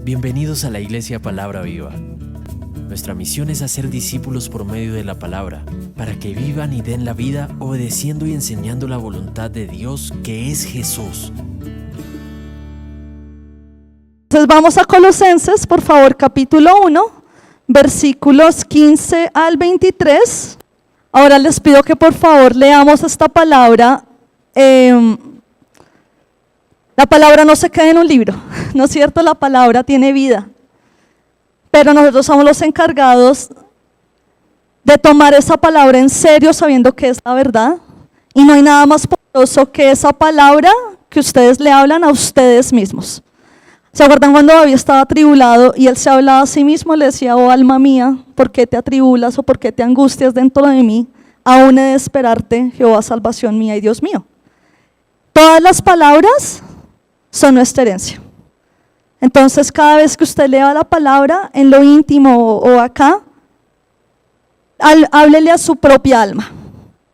Bienvenidos a la Iglesia Palabra Viva. Nuestra misión es hacer discípulos por medio de la palabra, para que vivan y den la vida obedeciendo y enseñando la voluntad de Dios, que es Jesús. Entonces vamos a Colosenses, por favor, capítulo 1, versículos 15 al 23. Ahora les pido que por favor leamos esta palabra. La palabra no se queda en un libro, ¿no es cierto? La palabra tiene vida. Pero nosotros somos los encargados de tomar esa palabra en serio, sabiendo que es la verdad. Y no hay nada más poderoso que esa palabra que ustedes le hablan a ustedes mismos. ¿Se acuerdan cuando David estaba atribulado y él se hablaba a sí mismo? Le decía: oh alma mía, ¿por qué te atribulas o por qué te angustias dentro de mí? Aún he de esperarte, Jehová, salvación mía y Dios mío. Todas las palabras son nuestra herencia. Entonces, cada vez que usted lea la palabra en lo íntimo o acá, háblele a su propia alma,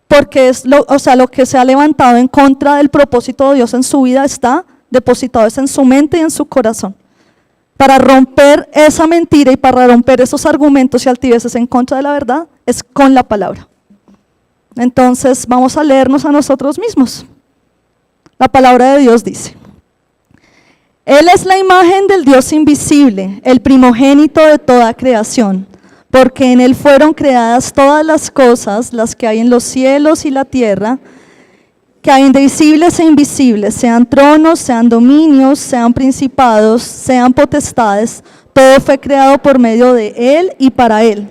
porque es lo que se ha levantado en contra del propósito de Dios en su vida está depositado en su mente y en su corazón. Para romper esa mentira y para romper esos argumentos y altiveces en contra de la verdad, es con la palabra. Entonces, vamos a leernos a nosotros mismos. La palabra de Dios dice: Él es la imagen del Dios invisible, el primogénito de toda creación, porque en Él fueron creadas todas las cosas, las que hay en los cielos y la tierra, que hay invisibles e invisibles, sean tronos, sean dominios, sean principados, sean potestades, todo fue creado por medio de Él y para Él.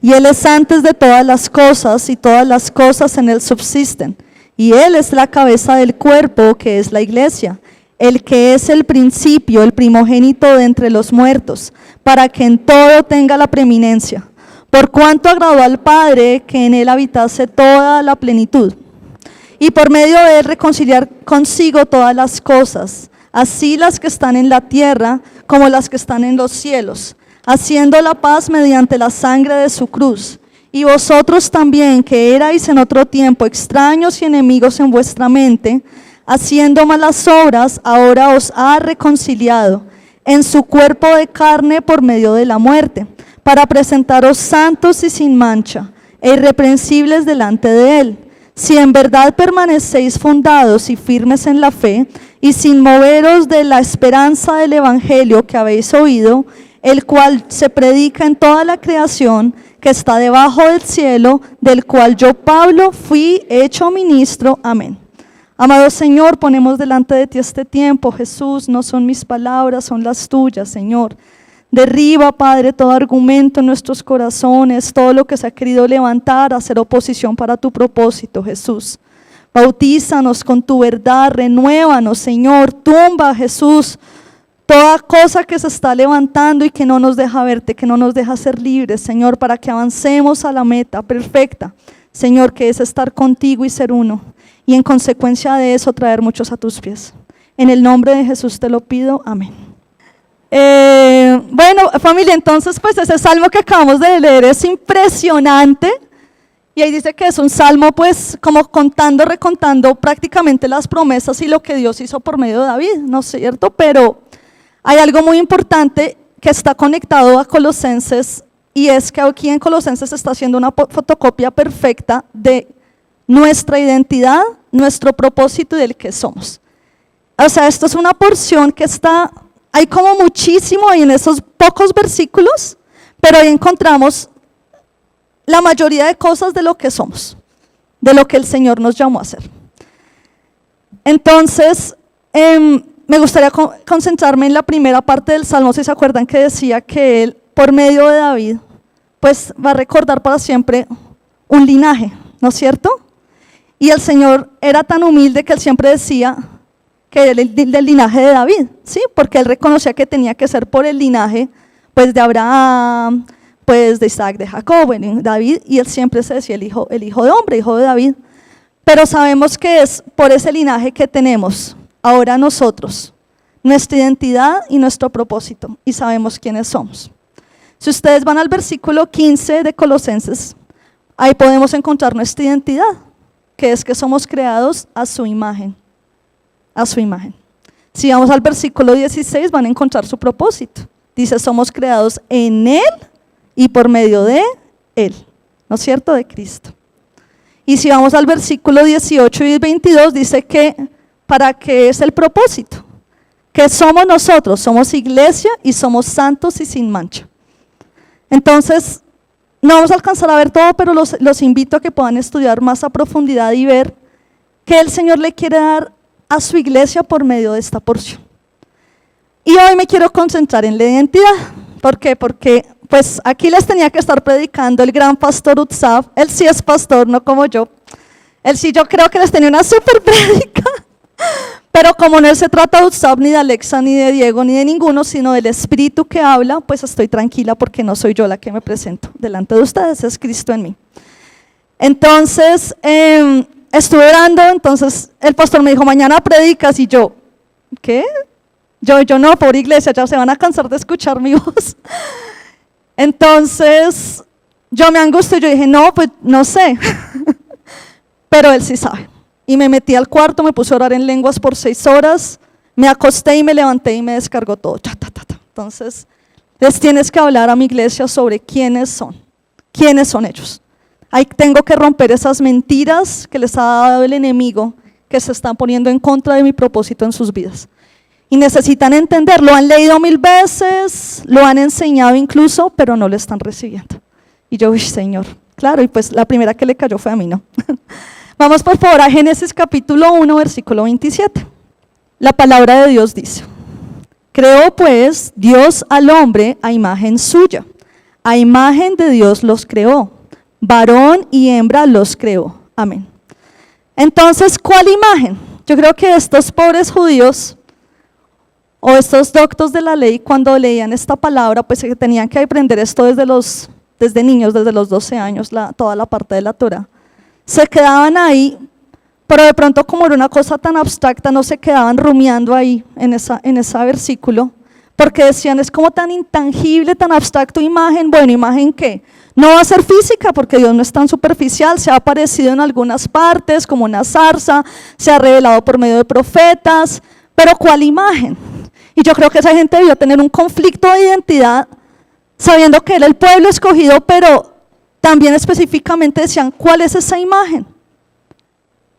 Y Él es antes de todas las cosas, y todas las cosas en Él subsisten. Y Él es la cabeza del cuerpo, que es la iglesia, el que es el principio, el primogénito de entre los muertos, para que en todo tenga la preeminencia. Por cuanto agradó al Padre que en Él habitase toda la plenitud, y por medio de Él reconciliar consigo todas las cosas, así las que están en la tierra como las que están en los cielos, haciendo la paz mediante la sangre de su cruz. Y vosotros también, que erais en otro tiempo extraños y enemigos en vuestra mente, haciendo malas obras, ahora os ha reconciliado en su cuerpo de carne por medio de la muerte, para presentaros santos y sin mancha e irreprensibles delante de Él. Si en verdad permanecéis fundados y firmes en la fe, y sin moveros de la esperanza del evangelio que habéis oído, el cual se predica en toda la creación, que está debajo del cielo, del cual yo, Pablo, fui hecho ministro. Amén. Amado Señor, ponemos delante de ti este tiempo, Jesús, no son mis palabras, son las tuyas, Señor. Derriba, Padre, todo argumento en nuestros corazones, todo lo que se ha querido levantar, hacer oposición para tu propósito, Jesús. Bautízanos con tu verdad, renuévanos, Señor, tumba, Jesús, toda cosa que se está levantando y que no nos deja verte, que no nos deja ser libres, Señor, para que avancemos a la meta perfecta, Señor, que es estar contigo y ser uno. Y en consecuencia de eso traer muchos a tus pies. En el nombre de Jesús te lo pido, amén. Bueno, familia, entonces pues ese salmo que acabamos de leer es impresionante. Y ahí dice que es un salmo pues como contando, recontando prácticamente las promesas y lo que Dios hizo por medio de David, ¿no es cierto? Pero hay algo muy importante que está conectado a Colosenses, y es que aquí en Colosenses se está haciendo una fotocopia perfecta de nuestra identidad, nuestro propósito y del que somos. O sea, esto es una porción que está, hay como muchísimo ahí en esos pocos versículos, pero ahí encontramos la mayoría de cosas de lo que somos, de lo que el Señor nos llamó a hacer. Entonces, me gustaría concentrarme en la primera parte del Salmo. Si se acuerdan que decía que Él, por medio de David, pues va a recordar para siempre un linaje, ¿no es cierto? Y el Señor era tan humilde que Él siempre decía que era del linaje de David, ¿sí? Porque Él reconocía que tenía que ser por el linaje pues de Abraham, pues de Isaac, de Jacob, bueno, David, y Él siempre se decía el hijo de hombre, hijo de David. Pero sabemos que es por ese linaje que tenemos ahora nosotros, nuestra identidad y nuestro propósito, y sabemos quiénes somos. Si ustedes van al versículo 15 de Colosenses, ahí podemos encontrar nuestra identidad, que es que somos creados a su imagen, a su imagen. Si vamos al versículo 16 van a encontrar su propósito. Dice, somos creados en Él y por medio de Él, ¿no es cierto? De Cristo. Y si vamos al versículo 18 y 22, dice que ¿para qué es el propósito? ¿Qué somos nosotros? Somos iglesia y somos santos y sin mancha. Entonces, no vamos a alcanzar a ver todo, pero los invito a que puedan estudiar más a profundidad y ver qué el Señor le quiere dar a su iglesia por medio de esta porción. Y hoy me quiero concentrar en la identidad. ¿Por qué? Porque pues aquí les tenía que estar predicando el gran pastor Utzab. Él sí es pastor, no como yo. Él sí, yo creo que les tenía una súper prédica. Pero como no se trata de Utzab, ni de Alexa, ni de Diego, ni de ninguno, sino del Espíritu que habla, pues estoy tranquila porque no soy yo la que me presento delante de ustedes, es Cristo en mí. Entonces, estuve orando, entonces el pastor me dijo, mañana predicas, y yo, ¿qué? Yo no, pobre iglesia, ya se van a cansar de escuchar mi voz. Entonces, yo me angustié, yo dije, no, pues no sé, pero él sí sabe. Y me metí al cuarto, me puse a orar en lenguas por 6 horas, me acosté y me levanté y me descargó todo. Entonces, les tienes que hablar a mi iglesia sobre quiénes son ellos. Ahí tengo que romper esas mentiras que les ha dado el enemigo, que se están poniendo en contra de mi propósito en sus vidas. Y necesitan entender, lo han leído 1000 veces, lo han enseñado incluso, pero no lo están recibiendo. Y yo, uy, Señor, claro, y pues la primera que le cayó fue a mí, ¿no? Vamos por favor a Génesis capítulo 1, versículo 27. La palabra de Dios dice, creó pues Dios al hombre a imagen suya, a imagen de Dios los creó, varón y hembra los creó. Amén. Entonces, ¿cuál imagen? Yo creo que estos pobres judíos o estos doctos de la ley, cuando leían esta palabra, pues que tenían que aprender esto desde niños, desde los 12 años, toda la parte de la Torá. Se quedaban ahí, pero de pronto como era una cosa tan abstracta, no se quedaban rumiando ahí en ese versículo, porque decían, es como tan intangible, tan abstracto imagen. Bueno, ¿imagen qué? No va a ser física, porque Dios no es tan superficial, se ha aparecido en algunas partes, como una zarza, se ha revelado por medio de profetas, pero ¿cuál imagen? Y yo creo que esa gente debió tener un conflicto de identidad, sabiendo que era el pueblo escogido, pero también específicamente decían, ¿cuál es esa imagen?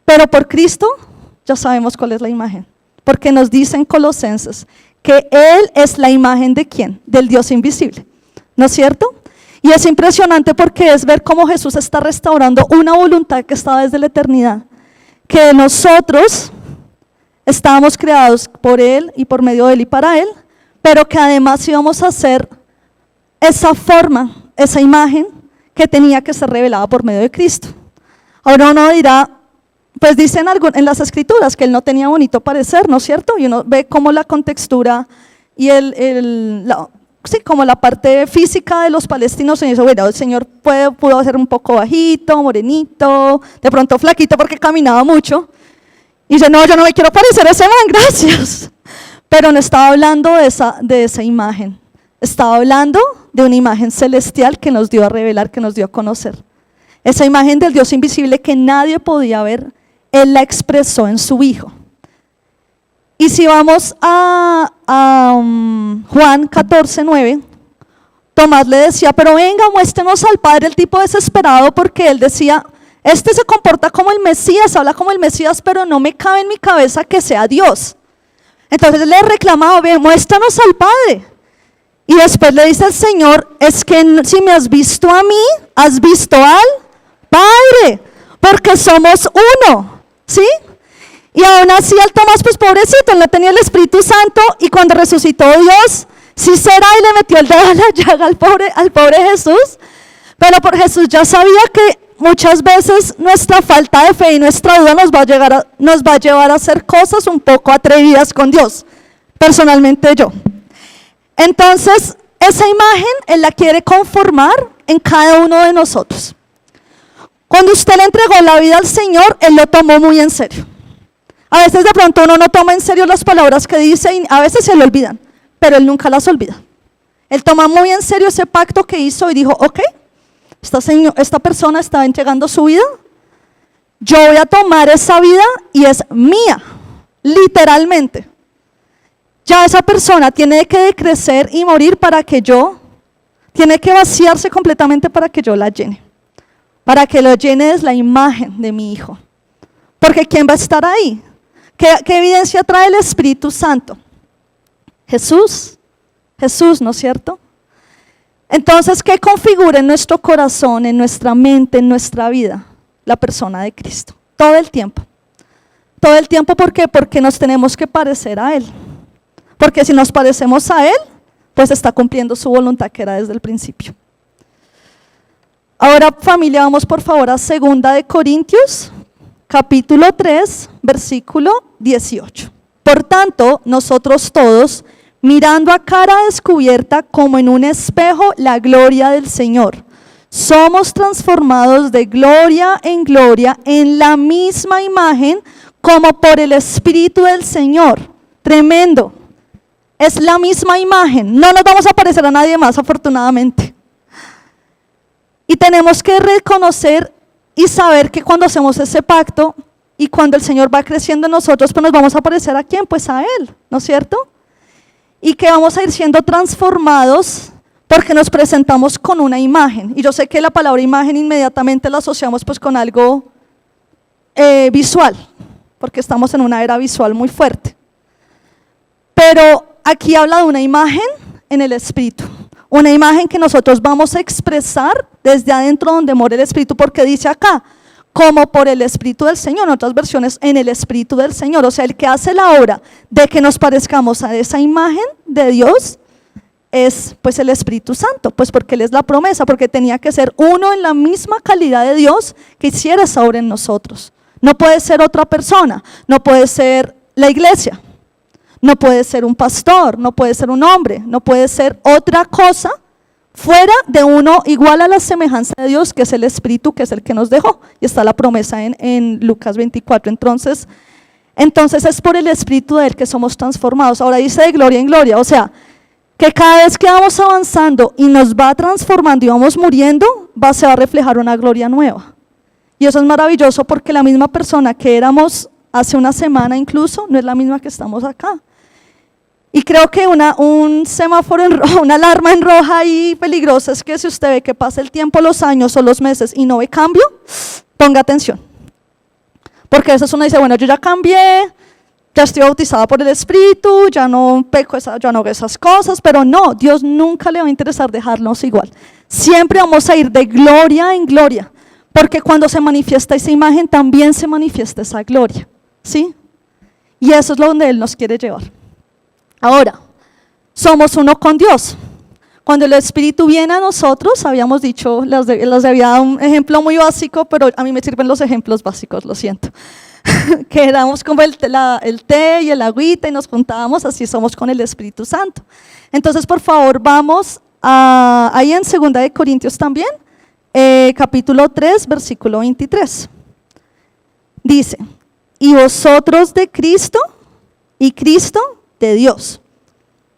Pero por Cristo ya sabemos cuál es la imagen, porque nos dice en Colosenses que Él es la imagen ¿de quién? Del Dios invisible, ¿no es cierto? Y es impresionante porque es ver cómo Jesús está restaurando una voluntad que estaba desde la eternidad, que nosotros estábamos creados por Él y por medio de Él y para Él, pero que además íbamos a ser esa forma, esa imagen que tenía que ser revelada por medio de Cristo. Ahora uno dirá, pues dicen en las escrituras que Él no tenía bonito parecer, ¿no es cierto? Y uno ve cómo la contextura y como la parte física de los palestinos, y dice, bueno, el Señor pudo ser un poco bajito, morenito, de pronto flaquito porque caminaba mucho. Y dice, no, yo no me quiero parecer a ese man, gracias. Pero no estaba hablando de esa imagen. Estaba hablando de una imagen celestial que nos dio a revelar, que nos dio a conocer. Esa imagen del Dios invisible que nadie podía ver, Él la expresó en su Hijo. Y si vamos a Juan 14:9, Tomás le decía, pero venga, muéstrenos al Padre. El tipo desesperado porque él decía, este se comporta como el Mesías, habla como el Mesías, pero no me cabe en mi cabeza que sea Dios. Entonces él le reclamaba, ve, muéstranos al Padre. Y después le dice al Señor, es que si me has visto a mí, has visto al Padre, porque somos uno, ¿sí? Y aún así el Tomás, pues pobrecito, él no tenía el Espíritu Santo, y cuando resucitó Dios, sí será, y le metió el dedo a la llaga al pobre Jesús, pero por Jesús ya sabía que muchas veces nuestra falta de fe y nuestra duda nos va a llevar a hacer cosas un poco atrevidas con Dios, personalmente yo. Entonces, esa imagen Él la quiere conformar en cada uno de nosotros. Cuando usted le entregó la vida al Señor, Él lo tomó muy en serio. A veces de pronto uno no toma en serio las palabras que dice y a veces se le olvidan, pero Él nunca las olvida. Él toma muy en serio ese pacto que hizo y dijo, ok, esta persona está entregando su vida, yo voy a tomar esa vida y es mía, literalmente. Ya esa persona tiene que decrecer y morir tiene que vaciarse completamente para que yo la llene. Para que lo llene es la imagen de mi Hijo. Porque ¿quién va a estar ahí? ¿Qué evidencia trae el Espíritu Santo? Jesús, ¿no es cierto? Entonces, ¿qué configura en nuestro corazón, en nuestra mente, en nuestra vida? La persona de Cristo, todo el tiempo. Todo el tiempo, ¿por qué? Porque nos tenemos que parecer a Él. Porque si nos parecemos a Él, pues está cumpliendo su voluntad que era desde el principio. Ahora, familia, vamos por favor a 2 de Corintios, capítulo 3, versículo 18. Por tanto, nosotros todos, mirando a cara descubierta como en un espejo la gloria del Señor, somos transformados de gloria en gloria en la misma imagen como por el Espíritu del Señor. Tremendo. Es la misma imagen. No nos vamos a parecer a nadie más, afortunadamente. Y tenemos que reconocer y saber que cuando hacemos ese pacto y cuando el Señor va creciendo en nosotros, pues nos vamos a parecer ¿a quién? Pues a Él, ¿no es cierto? Y que vamos a ir siendo transformados porque nos presentamos con una imagen. Y yo sé que la palabra imagen inmediatamente la asociamos pues con algo visual, porque estamos en una era visual muy fuerte. Pero aquí habla de una imagen en el Espíritu. Una imagen que nosotros vamos a expresar desde adentro donde mora el Espíritu, porque dice acá, como por el Espíritu del Señor, en otras versiones, en el Espíritu del Señor. O sea, el que hace la obra de que nos parezcamos a esa imagen de Dios es pues el Espíritu Santo, pues porque Él es la promesa, porque tenía que ser uno en la misma calidad de Dios que hiciera esa obra en nosotros. No puede ser otra persona, no puede ser la iglesia, no puede ser un pastor, no puede ser un hombre, no puede ser otra cosa fuera de uno igual a la semejanza de Dios, que es el Espíritu, que es el que nos dejó. Y está la promesa en Lucas 24. Entonces es por el Espíritu de Él que somos transformados. Ahora dice de gloria en gloria, o sea, que cada vez que vamos avanzando y nos va transformando y vamos muriendo, se va a reflejar una gloria nueva. Y eso es maravilloso porque la misma persona que éramos hace una semana incluso, no es la misma que estamos acá. Y creo que un semáforo en rojo, una alarma en roja ahí peligrosa es que si usted ve que pasa el tiempo, los años o los meses y no ve cambio, ponga atención. Porque a veces uno dice, bueno, yo ya cambié, ya estoy bautizada por el Espíritu, ya no peco, ya no hago esas cosas, pero no, Dios nunca le va a interesar dejarnos igual. Siempre vamos a ir de gloria en gloria, porque cuando se manifiesta esa imagen también se manifiesta esa gloria, ¿sí? Y eso es donde Él nos quiere llevar. Ahora, somos uno con Dios. Cuando el Espíritu viene a nosotros, habíamos dicho, les había dado un ejemplo muy básico, pero a mí me sirven los ejemplos básicos, lo siento. Que éramos como el té y el agüita y nos juntábamos, así somos con el Espíritu Santo. Entonces, por favor, vamos ahí en 2 de Corintios también, capítulo 3, versículo 23. Dice, y vosotros de Cristo y Cristo de Dios.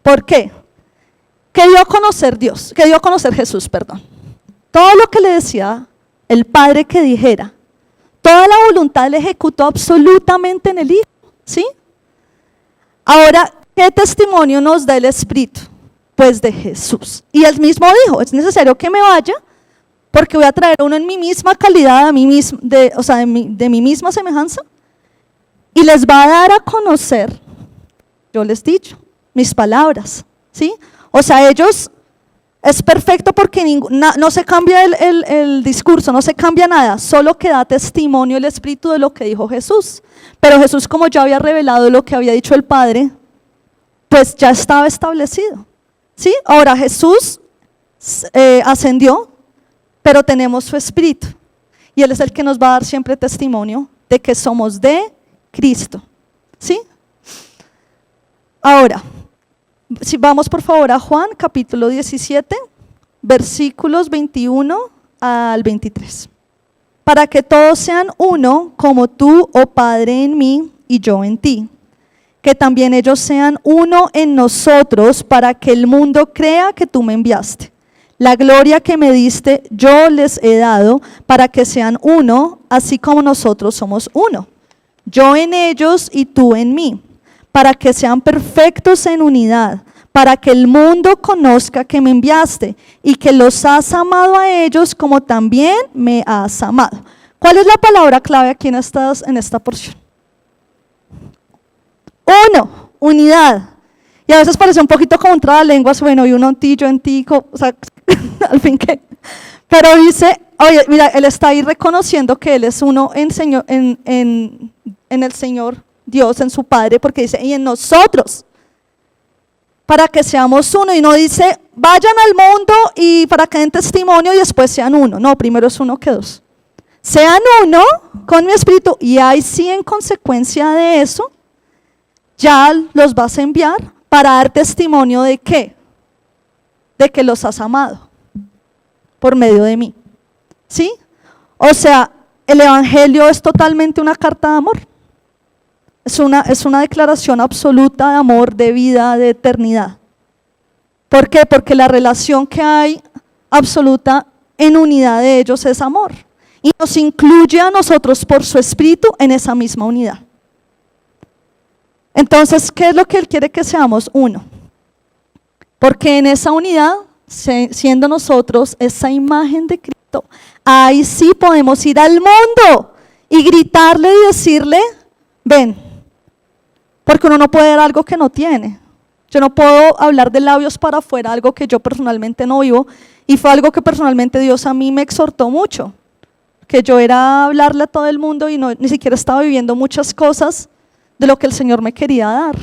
¿Por qué? ¿Qué dio a conocer Dios? ¿Qué dio a conocer Jesús, perdón? Todo lo que le decía el Padre que dijera, toda la voluntad le ejecutó absolutamente en el Hijo, ¿sí? Ahora, ¿qué testimonio nos da el Espíritu? Pues de Jesús. Y Él mismo dijo, es necesario que me vaya, porque voy a traer uno en mi misma calidad, de mi misma semejanza, y les va a dar a conocer, yo les he dicho, mis palabras, ¿sí? O sea, ellos, es perfecto porque no se cambia el discurso, no se cambia nada, solo que da testimonio el Espíritu de lo que dijo Jesús. Pero Jesús, como ya había revelado lo que había dicho el Padre, pues ya estaba establecido, ¿sí? Ahora Jesús ascendió, pero tenemos su Espíritu, y Él es el que nos va a dar siempre testimonio de que somos de Cristo, ¿sí? Ahora, si vamos por favor a Juan capítulo 17, versículos 21 al 23. Para que todos sean uno, como tú, oh Padre, en mí y yo en ti. Que también ellos sean uno en nosotros, para que el mundo crea que tú me enviaste. La gloria que me diste yo les he dado, para que sean uno, así como nosotros somos uno. Yo en ellos y tú en mí, para que sean perfectos en unidad, para que el mundo conozca que me enviaste y que los has amado a ellos como también me has amado. ¿Cuál es la palabra clave aquí en esta porción? Uno, unidad. Y a veces parece un poquito como un trabalenguas, bueno, y uno en ti, yo en ti, o sea, al fin que. Pero dice, oye, mira, él está ahí reconociendo que él es uno en el Señor Dios, en su Padre, porque dice, y en nosotros, para que seamos uno, y no dice, vayan al mundo y para que den testimonio y después sean uno. No, primero es uno que dos. Sean uno con mi espíritu, y ahí sí en consecuencia de eso, ya los vas a enviar para dar testimonio de ¿qué? De que los has amado por medio de mí. ¿Sí? O sea, el evangelio es totalmente una carta de amor. Es una declaración absoluta de amor, de vida, de eternidad. ¿Por qué? Porque la relación que hay absoluta en unidad de ellos es amor. Y nos incluye a nosotros por su espíritu en esa misma unidad. Entonces, ¿qué es lo que Él quiere que seamos? Uno. Porque en esa unidad, siendo nosotros esa imagen de Cristo, ahí sí podemos ir al mundo y gritarle y decirle, ven. Porque uno no puede dar algo que no tiene. Yo no puedo hablar de labios para afuera, algo que yo personalmente no vivo, y fue algo que personalmente Dios a mí me exhortó mucho. Que yo era hablarle a todo el mundo y ni siquiera estaba viviendo muchas cosas de lo que el Señor me quería dar.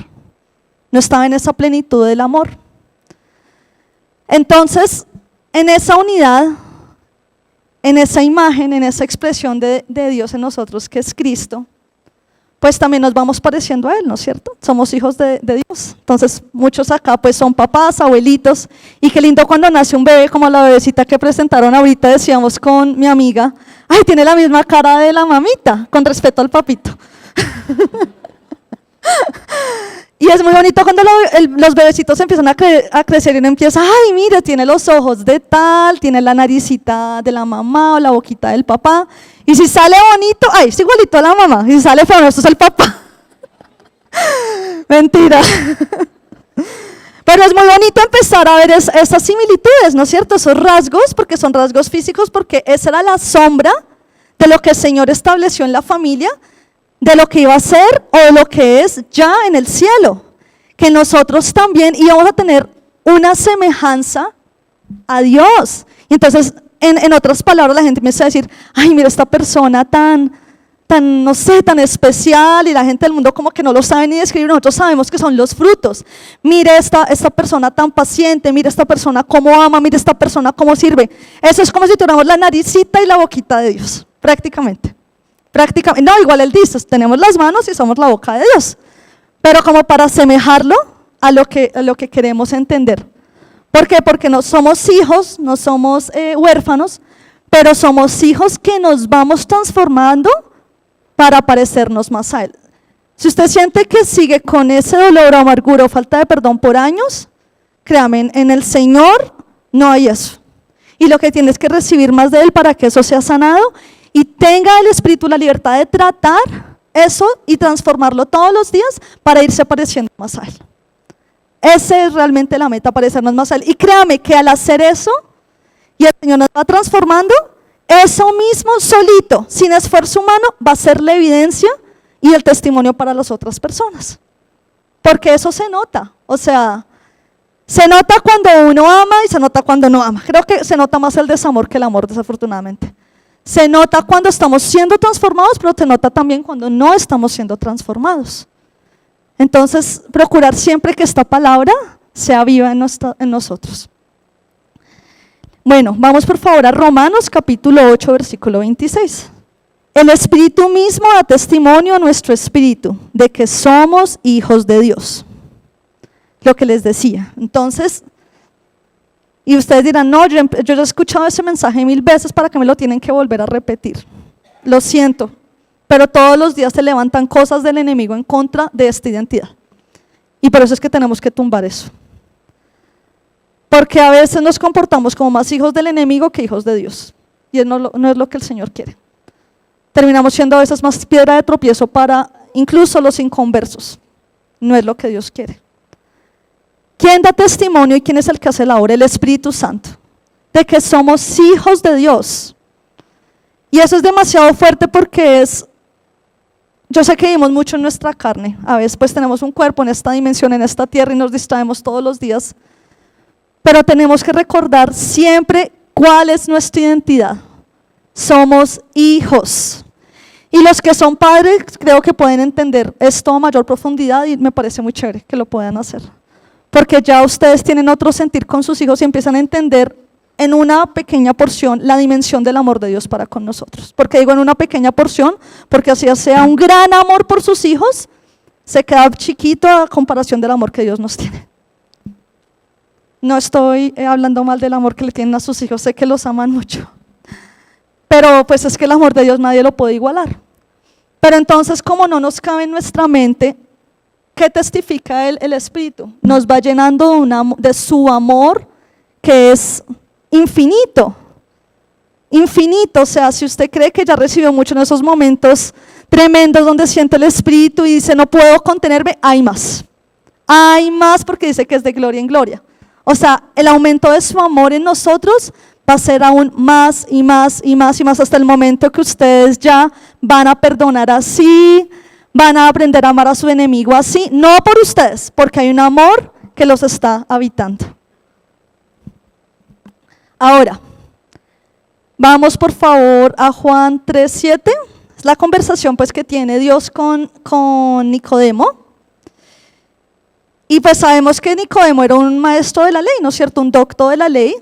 No estaba en esa plenitud del amor. Entonces, en esa unidad, en esa imagen, en esa expresión de Dios en nosotros, que es Cristo, pues también nos vamos pareciendo a Él, ¿no es cierto? Somos hijos de Dios. Entonces, muchos acá pues son papás, abuelitos, y qué lindo cuando nace un bebé, como la bebecita que presentaron ahorita, decíamos con mi amiga, ay, tiene la misma cara de la mamita, con respeto al papito. Y es muy bonito cuando los bebecitos empiezan a crecer y uno empieza, ay, mira, tiene los ojos de tal, tiene la naricita de la mamá o la boquita del papá. Y si sale bonito, ay, es igualito a la mamá. Y si sale feo, esto es el papá. Mentira. Pero es muy bonito empezar a ver esas similitudes, ¿no es cierto? Esos rasgos, porque son rasgos físicos, porque esa era la sombra de lo que el Señor estableció en la familia, de lo que iba a ser o de lo que es ya en el cielo, que nosotros también íbamos a tener una semejanza a Dios. Y entonces, en otras palabras, la gente me empieza a decir, ay, mira esta persona tan, no sé, tan especial, y la gente del mundo como que no lo sabe ni describir. Nosotros sabemos que son los frutos. Mire esta persona tan paciente, mire esta persona cómo ama, mire esta persona cómo sirve. Eso es como si tuviéramos la naricita y la boquita de Dios, prácticamente. No, igual Él dice, tenemos las manos y somos la boca de Dios, pero como para asemejarlo a lo que queremos entender. ¿Por qué? Porque no somos hijos, no somos huérfanos, pero somos hijos que nos vamos transformando para parecernos más a Él. Si usted siente que sigue con ese dolor o amargura o falta de perdón por años, créame, en el Señor no hay eso. Y lo que tienes que recibir más de Él para que eso sea sanado y tenga el Espíritu la libertad de tratar eso y transformarlo todos los días para irse pareciendo más a Él. Esa es realmente la meta, parecernos más a Él. Y créame que al hacer eso, y el Señor nos va transformando, eso mismo solito, sin esfuerzo humano, va a ser la evidencia y el testimonio para las otras personas. Porque eso se nota, o sea, se nota cuando uno ama y se nota cuando no ama. Creo que se nota más el desamor que el amor, desafortunadamente. Se nota cuando estamos siendo transformados, pero se nota también cuando no estamos siendo transformados. Entonces, procurar siempre que esta palabra sea viva en nosotros. Bueno, vamos por favor a Romanos capítulo 8, versículo 26. El Espíritu mismo da testimonio a nuestro espíritu de que somos hijos de Dios. Lo que les decía. Entonces, y ustedes dirán, no, yo he escuchado ese mensaje 1000 veces, ¿para qué me lo tienen que volver a repetir? Lo siento, pero todos los días se levantan cosas del enemigo en contra de esta identidad. Y por eso es que tenemos que tumbar eso. Porque a veces nos comportamos como más hijos del enemigo que hijos de Dios. Y no es lo que el Señor quiere. Terminamos siendo a veces más piedra de tropiezo para incluso los inconversos. no es lo que Dios quiere. ¿Quién da testimonio y quién es el que hace la obra? El Espíritu Santo, de que somos hijos de Dios. Y eso es demasiado fuerte porque yo sé que vivimos mucho en nuestra carne, a veces pues tenemos un cuerpo en esta dimensión, en esta tierra y nos distraemos todos los días, pero tenemos que recordar siempre cuál es nuestra identidad. Somos hijos. Y los que son padres creo que pueden entender esto a mayor profundidad y me parece muy chévere que lo puedan hacer. Porque ya ustedes tienen otro sentir con sus hijos y empiezan a entender en una pequeña porción la dimensión del amor de Dios para con nosotros. Porque digo en una pequeña porción, porque así sea un gran amor por sus hijos, se queda chiquito a comparación del amor que Dios nos tiene. No estoy hablando mal del amor que le tienen a sus hijos, sé que los aman mucho. Pero pues es que el amor de Dios nadie lo puede igualar. Pero entonces, como no nos cabe en nuestra mente, ¿qué testifica el Espíritu? Nos va llenando de su amor que es infinito. Infinito, o sea, si usted cree que ya recibió mucho en esos momentos tremendos donde siente el Espíritu y dice, no puedo contenerme, hay más. Hay más porque dice que es de gloria en gloria. O sea, el aumento de su amor en nosotros va a ser aún más y más y más y más hasta el momento que ustedes ya van a perdonar así, van a aprender a amar a su enemigo así, no por ustedes, porque hay un amor que los está habitando. Ahora, vamos por favor a Juan 3:7, es la conversación pues que tiene Dios con Nicodemo. Y pues sabemos que Nicodemo era un maestro de la ley, ¿no es cierto? Un doctor de la ley.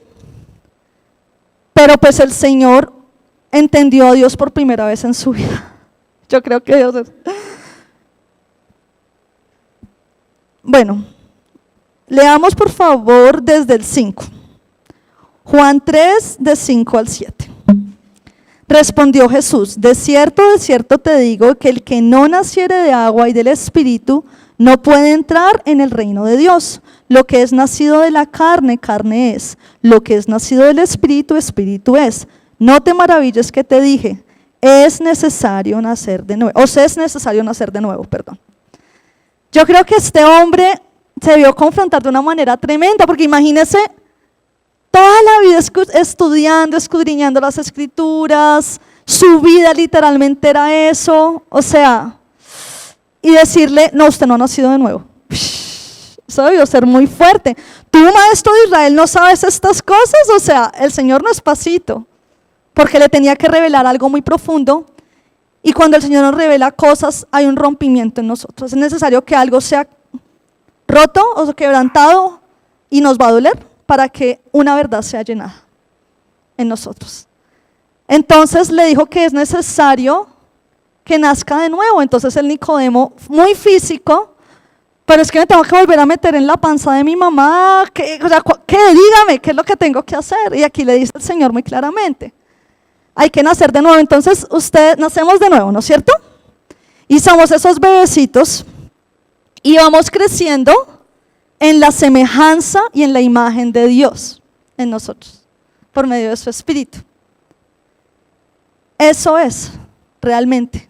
Pero pues el Señor entendió a Dios por primera vez en su vida. Yo creo que Dios es... Bueno, leamos por favor desde el 5. Juan 3, de 5 al 7. Respondió Jesús, de cierto te digo que el que no naciere de agua y del Espíritu no puede entrar en el reino de Dios. Lo que es nacido de la carne, carne es. Lo que es nacido del Espíritu, Espíritu es. No te maravilles que te dije, es necesario nacer de nuevo. Es necesario nacer de nuevo, perdón. Yo creo que este hombre se vio confrontar de una manera tremenda, porque imagínese toda la vida estudiando, escudriñando las Escrituras, su vida literalmente era eso, o sea, y decirle, no, usted no ha nacido de nuevo. Eso debió ser muy fuerte. Tú, maestro de Israel, ¿no sabes estas cosas? O sea, el Señor no es pasito, porque le tenía que revelar algo muy profundo. Y cuando el Señor nos revela cosas, hay un rompimiento en nosotros. Es necesario que algo sea roto o quebrantado y nos va a doler para que una verdad sea llenada en nosotros. Entonces le dijo que es necesario que nazca de nuevo. Entonces el Nicodemo, muy físico, pero es que me tengo que volver a meter en la panza de mi mamá, dígame, ¿qué es lo que tengo que hacer? Y aquí le dice el Señor muy claramente, hay que nacer de nuevo. Entonces nacemos de nuevo, ¿no es cierto? Y somos esos bebecitos y vamos creciendo en la semejanza y en la imagen de Dios en nosotros, por medio de su Espíritu. Eso es, realmente.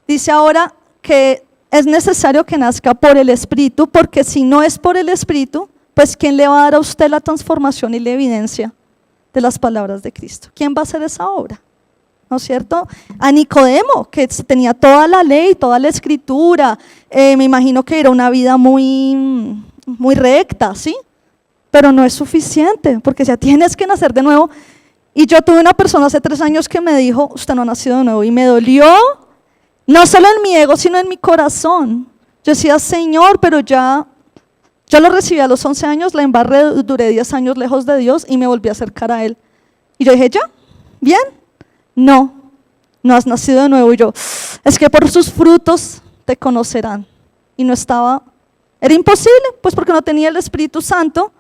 Dice ahora que es necesario que nazca por el Espíritu, porque si no es por el Espíritu, pues ¿quién le va a dar a usted la transformación y la evidencia de las palabras de Cristo? ¿Quién va a hacer esa obra? ¿No es cierto? A Nicodemo, que tenía toda la ley, toda la Escritura, me imagino que era una vida muy recta, ¿sí? Pero no es suficiente, porque ya tienes que nacer de nuevo. Y yo tuve una persona hace 3 años que me dijo, usted no ha nacido de nuevo, y me dolió, no solo en mi ego, sino en mi corazón. Yo decía, Señor, pero yo lo recibí a los 11 años, la embarré, duré 10 años lejos de Dios y me volví a acercar a Él. Y yo dije, ¿ya? ¿Bien? No has nacido de nuevo. Y yo, es que por sus frutos te conocerán. Y no era imposible, pues porque no tenía el Espíritu Santo,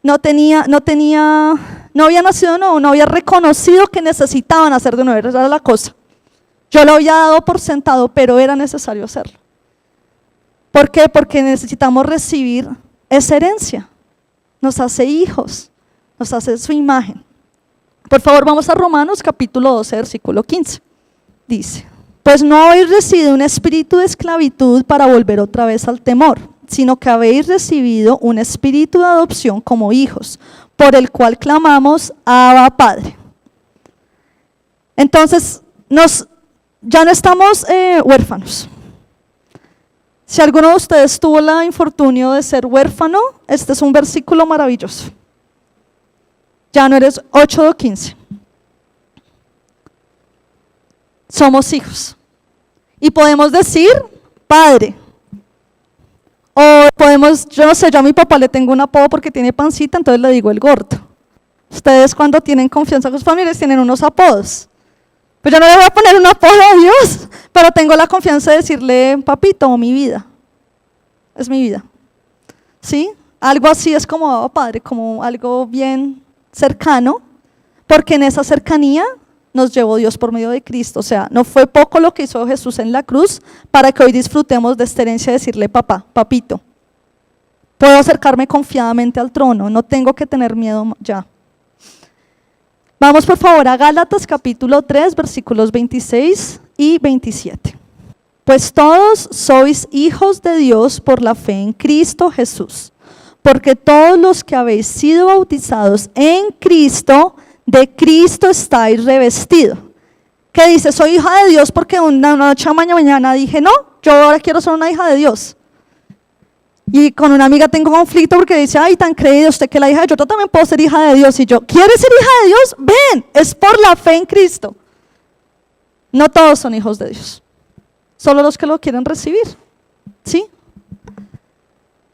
no había nacido de nuevo, no había reconocido que necesitaban nacer de nuevo, esa era la cosa. Yo lo había dado por sentado, pero era necesario hacerlo. ¿Por qué? Porque necesitamos recibir esa herencia. Nos hace hijos, nos hace su imagen. Por favor, vamos a Romanos capítulo 12, versículo 15. Dice, Pues no habéis recibido un espíritu de esclavitud para volver otra vez al temor, sino que habéis recibido un espíritu de adopción como hijos, por el cual clamamos, Abba, Padre. Entonces, ya no estamos huérfanos. Si alguno de ustedes tuvo el infortunio de ser huérfano, este es un versículo maravilloso. Ya no eres 8 o 15. Somos hijos. Y podemos decir, Padre. O podemos, yo no sé, yo a mi papá le tengo un apodo porque tiene pancita, entonces le digo el gordo. Ustedes cuando tienen confianza con sus familiares tienen unos apodos. Pues yo no le voy a poner un apodo a Dios, pero tengo la confianza de decirle, papito, o mi vida. Es mi vida. ¿Sí? Algo así es como Abba Padre, como algo bien cercano, porque en esa cercanía nos llevó Dios por medio de Cristo. O sea, no fue poco lo que hizo Jesús en la cruz para que hoy disfrutemos de esta herencia de decirle papá, papito. Puedo acercarme confiadamente al trono, no tengo que tener miedo ya. Vamos por favor a Gálatas capítulo 3, versículos 26 y 27. Pues todos sois hijos de Dios por la fe en Cristo Jesús, porque todos los que habéis sido bautizados en Cristo, de Cristo estáis revestidos. ¿Qué dice? Soy hija de Dios porque una noche a mañana dije, no, yo ahora quiero ser una hija de Dios. Y con una amiga tengo conflicto porque dice, ay, tan creído usted que la hija de yo también puedo ser hija de Dios. Y yo, ¿quieres ser hija de Dios? Ven, es por la fe en Cristo. No todos son hijos de Dios, solo los que lo quieren recibir. ¿Sí?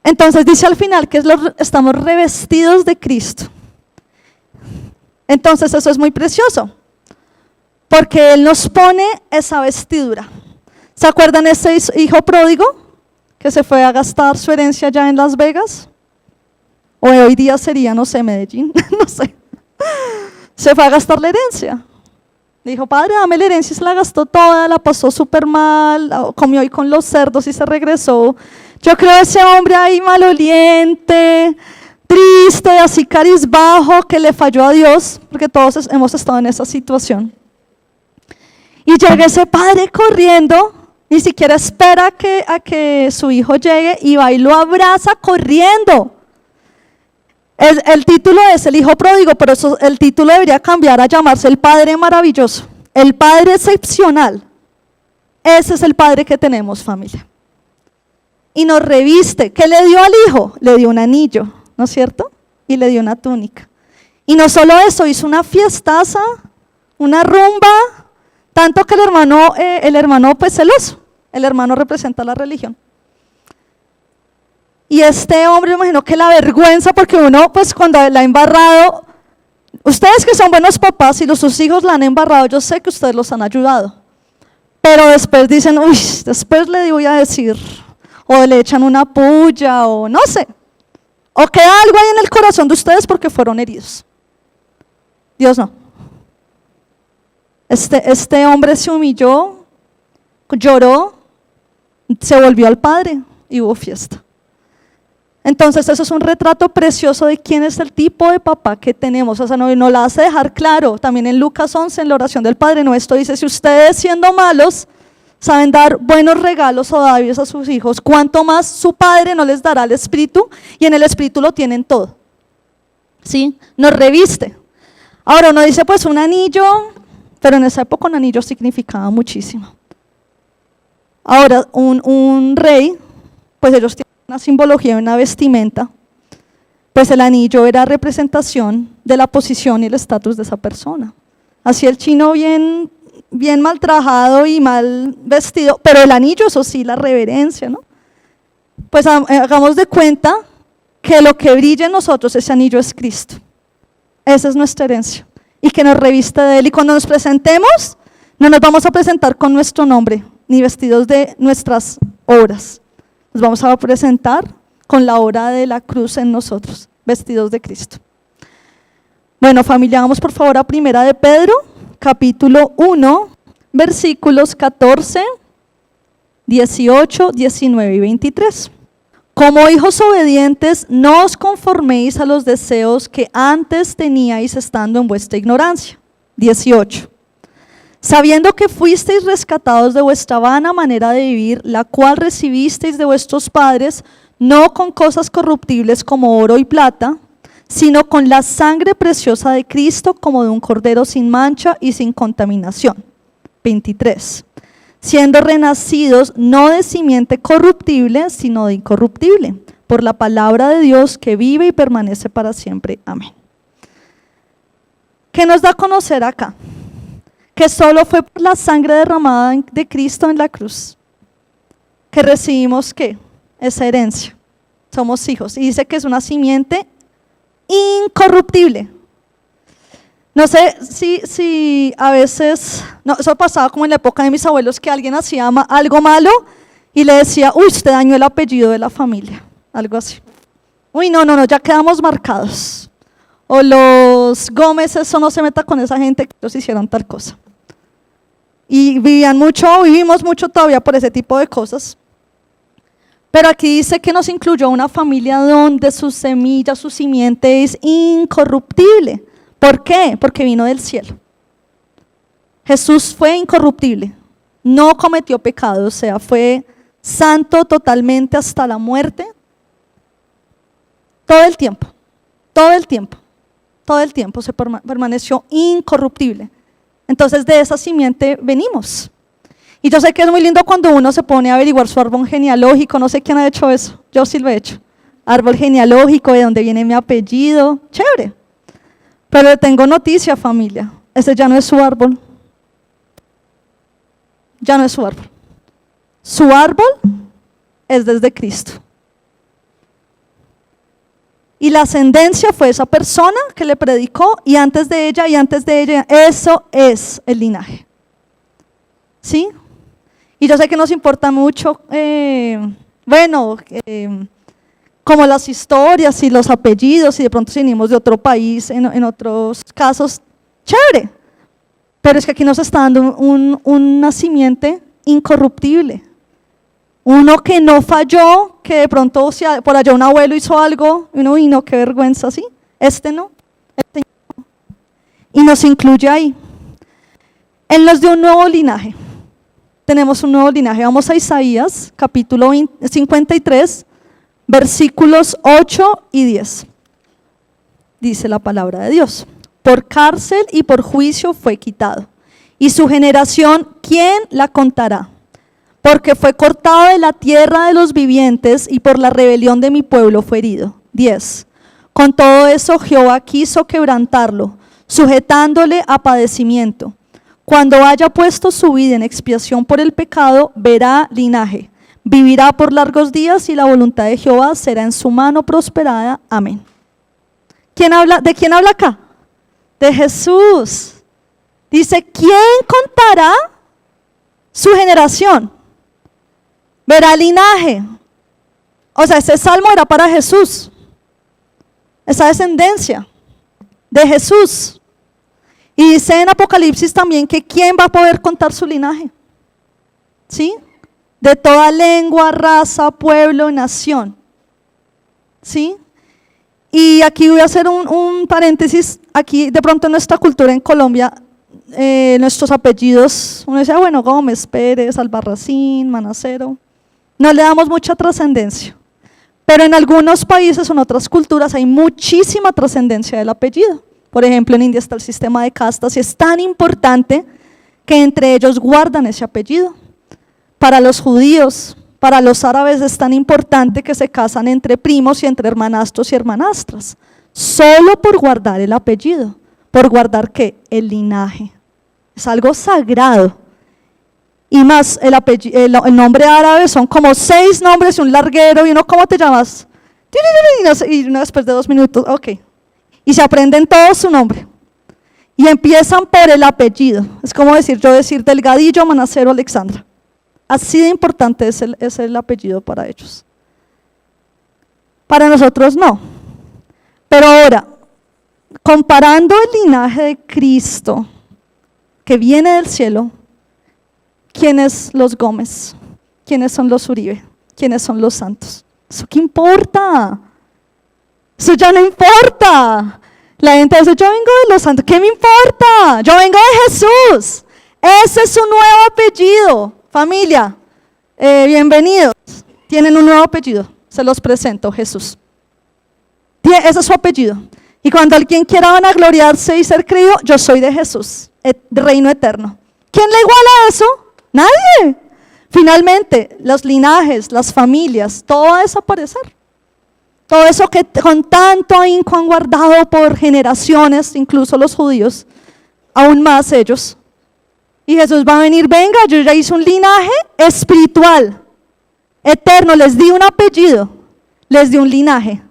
Entonces dice al final que estamos revestidos de Cristo. Entonces eso es muy precioso, porque Él nos pone esa vestidura. ¿Se acuerdan ese hijo pródigo que se fue a gastar su herencia allá en Las Vegas? O hoy día sería, no sé, Medellín, no sé. Se fue a gastar la herencia. Dijo, padre, dame la herencia, y se la gastó toda, la pasó súper mal, comió ahí con los cerdos y se regresó. Yo creo ese hombre ahí maloliente, triste, así cabizbajo, que le falló a Dios, porque todos hemos estado en esa situación. Y llega ese padre corriendo, ni siquiera espera a que su hijo llegue, y va y lo abraza corriendo. El título es el hijo pródigo, pero el título debería cambiar a llamarse el padre maravilloso, el padre excepcional. Ese es el padre que tenemos, familia. Y nos reviste. ¿Qué le dio al hijo? Le dio un anillo, ¿no es cierto? Y le dio una túnica. Y no solo eso, hizo una fiestaza, una rumba, tanto que el hermano pues celoso, el hermano representa la religión. Y este hombre, me imagino que la vergüenza, porque uno pues cuando la ha embarrado, ustedes que son buenos papás y sus hijos la han embarrado, yo sé que ustedes los han ayudado. Pero después dicen, uy, después le voy a decir, o le echan una puya, o no sé. O queda algo ahí en el corazón de ustedes porque fueron heridos. Dios no. Este hombre se humilló, lloró, se volvió al Padre y hubo fiesta. Entonces eso es un retrato precioso de quién es el tipo de papá que tenemos. O sea, no la hace dejar claro. También en Lucas 11, en la oración del Padre Nuestro, dice, si ustedes siendo malos saben dar buenos regalos o dádivas a sus hijos, cuánto más su Padre no les dará el Espíritu, y en el Espíritu lo tienen todo. ¿Sí? Nos reviste. Ahora uno dice, pues un anillo, pero en esa época un anillo significaba muchísimo. Ahora un rey, pues ellos tienen una simbología, una vestimenta, pues el anillo era representación de la posición y el estatus de esa persona. Así el chino bien mal trabajado y mal vestido, pero el anillo, eso sí, la reverencia, ¿no? Pues hagamos de cuenta que lo que brilla en nosotros, ese anillo es Cristo. Esa es nuestra herencia, y que nos reviste de Él. Y cuando nos presentemos, no nos vamos a presentar con nuestro nombre, ni vestidos de nuestras obras. Nos vamos a presentar con la obra de la cruz en nosotros, vestidos de Cristo. Bueno, familia, vamos por favor a Primera de Pedro, capítulo 1, versículos 14, 18, 19 y 23. Como hijos obedientes, no os conforméis a los deseos que antes teníais estando en vuestra ignorancia. 18. sabiendo que fuisteis rescatados de vuestra vana manera de vivir, la cual recibisteis de vuestros padres, no con cosas corruptibles como oro y plata, sino con la sangre preciosa de Cristo, como de un cordero sin mancha y sin contaminación. 23. Siendo renacidos no de simiente corruptible, sino de incorruptible, por la palabra de Dios que vive y permanece para siempre. Amén. ¿Qué nos da a conocer acá? Que solo fue por la sangre derramada de Cristo en la cruz que recibimos ¿qué? Esa herencia. Somos hijos. Y dice que es una simiente incorruptible. No sé si a veces, no, eso pasaba como en la época de mis abuelos, que alguien hacía algo malo y le decía, uy, usted dañó el apellido de la familia, algo así. Uy, no, ya quedamos marcados. O los Gómez, eso no se meta con esa gente que ellos hicieron tal cosa. Y vivimos mucho todavía por ese tipo de cosas. Pero aquí dice que nos incluyó una familia donde su semilla, su simiente es incorruptible. ¿Por qué? Porque vino del cielo. Jesús fue incorruptible, no cometió pecado, o sea, fue santo totalmente hasta la muerte. Todo el tiempo se permaneció incorruptible. Entonces de esa simiente venimos. Y yo sé que es muy lindo cuando uno se pone a averiguar su árbol genealógico, no sé quién ha hecho eso, yo sí lo he hecho. Árbol genealógico, de dónde viene mi apellido, chévere. Pero le tengo noticia, familia, ese ya no es su árbol. Ya no es su árbol. Su árbol es desde Cristo. Y la ascendencia fue esa persona que le predicó, y antes de ella, eso es el linaje. ¿Sí? Y yo sé que nos importa mucho, como las historias y los apellidos, y de pronto si venimos de otro país, en otros casos, chévere. Pero es que aquí nos está dando una simiente incorruptible. Uno que no falló, que de pronto si por allá un abuelo hizo algo, y uno, y no, qué vergüenza, ¿sí? Este no. Y nos incluye ahí. Él nos dio un nuevo linaje. Tenemos un nuevo linaje. Vamos a Isaías, capítulo 53, versículos 8 y 10. Dice la palabra de Dios. Por cárcel y por juicio fue quitado. Y su generación, ¿quién la contará? Porque fue cortado de la tierra de los vivientes y por la rebelión de mi pueblo fue herido. 10. Con todo eso Jehová quiso quebrantarlo, sujetándole a padecimiento. Cuando haya puesto su vida en expiación por el pecado, verá linaje. Vivirá por largos días y la voluntad de Jehová será en su mano prosperada. Amén. ¿De quién habla acá? De Jesús. Dice, ¿quién contará su generación? Verá linaje. O sea, ese salmo era para Jesús. Esa descendencia de Jesús. Y dice en Apocalipsis también que ¿quién va a poder contar su linaje? ¿Sí? De toda lengua, raza, pueblo, nación. ¿Sí? Y aquí voy a hacer un paréntesis. Aquí de pronto en nuestra cultura en Colombia, nuestros apellidos, uno dice, bueno, Gómez, Pérez, Albarracín, Manacero, no le damos mucha trascendencia. Pero en algunos países, en otras culturas, hay muchísima trascendencia del apellido. Por ejemplo, en India está el sistema de castas y es tan importante que entre ellos guardan ese apellido. Para los judíos, para los árabes es tan importante que se casan entre primos y entre hermanastros y hermanastras, solo por guardar el apellido. ¿Por guardar qué? El linaje. Es algo sagrado. Y más, el nombre árabe son como 6 nombres y un larguero, y uno, ¿cómo te llamas? Y uno después de 2 minutos, ok. Y se aprenden todo su nombre. Y empiezan por el apellido. Es como decir Delgadillo, Manacero, Alexandra. Así de importante es el apellido para ellos. Para nosotros no. Pero ahora, comparando el linaje de Cristo, que viene del cielo, ¿quiénes los Gómez? ¿Quiénes son los Uribe? ¿Quiénes son los Santos? ¿Eso qué importa? Eso ya no importa. La gente dice, yo vengo de los santos, ¿qué me importa? Yo vengo de Jesús. Ese es su nuevo apellido. Familia, bienvenidos. Tienen un nuevo apellido. Se los presento, Jesús. Ese es su apellido. Y cuando alguien quiera vanagloriarse y ser creído, yo soy de Jesús, reino eterno. ¿Quién le iguala a eso? Nadie. Finalmente, los linajes, las familias, todo va a desaparecer. Todo eso que con tanto ahínco han guardado por generaciones, incluso los judíos, aún más ellos. Y Jesús va a venir, venga, yo ya hice un linaje espiritual, eterno, les di un apellido, les di un linaje.